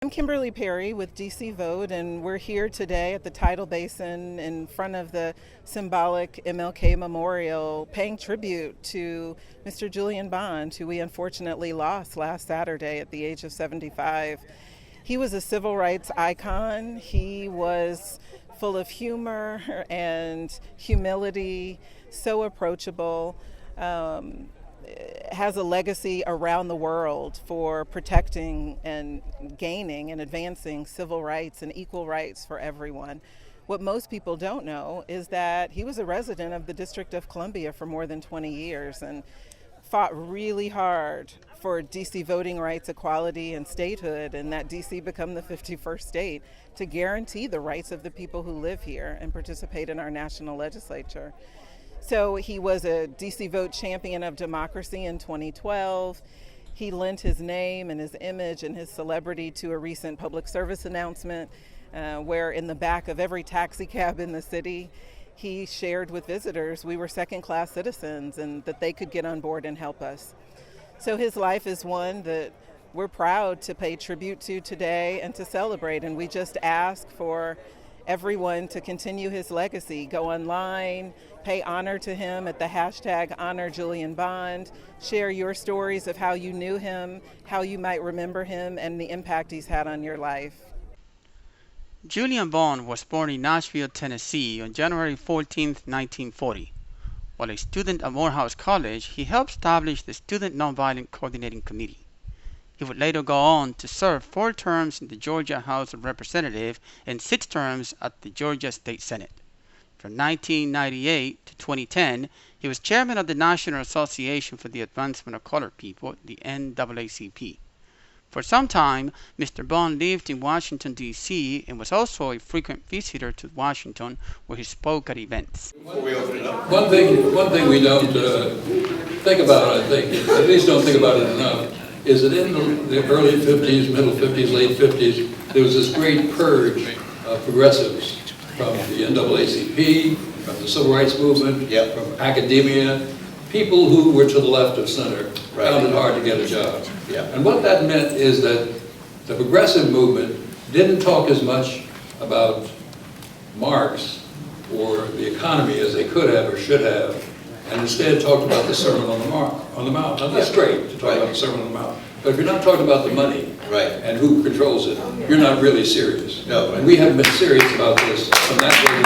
I'm Kimberly Perry with DC Vote, and we're here today at the Tidal Basin in front of the symbolic MLK Memorial, paying tribute to Mr. Julian Bond, who we unfortunately lost last Saturday at the age of 75. He was a civil rights icon. He was full of humor and humility, so approachable. Has a legacy around the world for protecting and gaining and advancing civil rights and equal rights for everyone. What most people don't know is that he was a resident of the District of Columbia for more than 20 years and fought really hard for DC voting rights, equality, and statehood, and that DC become the 51st state to guarantee the rights of the people who live here and participate in our national legislature. So he was a DC Vote Champion of Democracy in 2012. He lent his name and his image and his celebrity to a recent public service announcement where in the back of every taxi cab in the city, he shared with visitors we were second-class citizens and that they could get on board and help us. So his life is one that we're proud to pay tribute to today and to celebrate, and we just ask for everyone to continue his legacy. Go online, pay honor to him at the hashtag #HonorJulianBond. Share your stories of how you knew him, how you might remember him, and the impact he's had on your life. Julian Bond was born in Nashville, Tennessee on January 14, 1940. While a student at Morehouse College, he helped establish the Student Nonviolent Coordinating Committee. He would later go on to serve 4 terms in the Georgia House of Representatives and 6 terms at the Georgia State Senate. From 1998 to 2010, he was chairman of the National Association for the Advancement of Colored People, the NAACP. For some time, Mr. Bond lived in Washington, D.C. and was also a frequent visitor to Washington, where he spoke at events. One thing we don't think about, I think, at least don't think about it enough, is that in the early 50s, middle 50s, late 50s, there was this great purge of progressives from the NAACP, from the Civil Rights Movement, from academia, people who were to the left of center, found it hard to get a job. And what that meant is that the progressive movement didn't talk as much about Marx or the economy as they could have or should have, and instead talked about the Sermon on the Mount. Now that's great to talk about the Sermon on the Mount, but if you're not talking about the money and who controls it, you're not really serious. And we haven't been serious about this from that day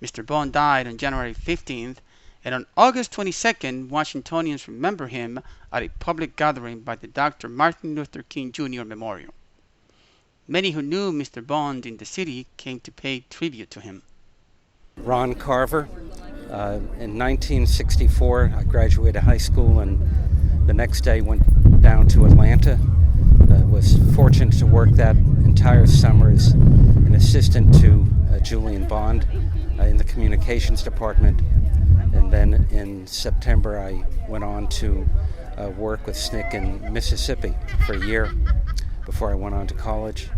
to Mr. Bond died on January 15th, and on August 22nd, Washingtonians remember him at a public gathering by the Dr. Martin Luther King Jr. Memorial. Many who knew Mr. Bond in the city came to pay tribute to him. Ron Carver. In 1964, I graduated high school, and the next day went down to Atlanta. Was fortunate to work that entire summer as an assistant to Julian Bond in the communications department. And then in September, I went on to work with SNCC in Mississippi for a year before I went on to college.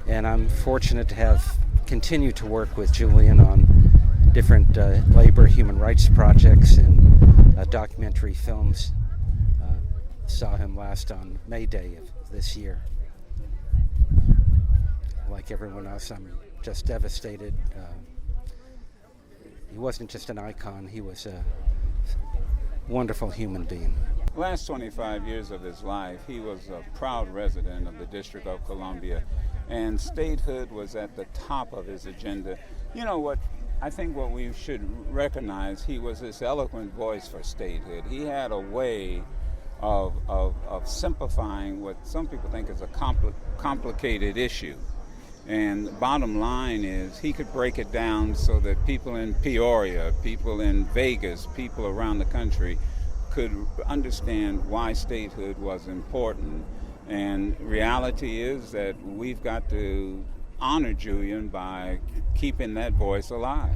And I'm fortunate to have continued to work with Julian on different labor human rights projects and documentary films. Saw him last on May Day of this year. Like everyone else, I'm just devastated. He wasn't just an icon, he was a wonderful human being. The last 25 years of his life, he was a proud resident of the District of Columbia, and statehood was at the top of his agenda. You know what? I think what we should recognize, he was this eloquent voice for statehood. He had a way of simplifying what some people think is a complicated issue. And the bottom line is he could break it down so that people in Peoria, people in Vegas, people around the country could understand why statehood was important. And reality is that we've got to honor Julian by keeping that voice alive.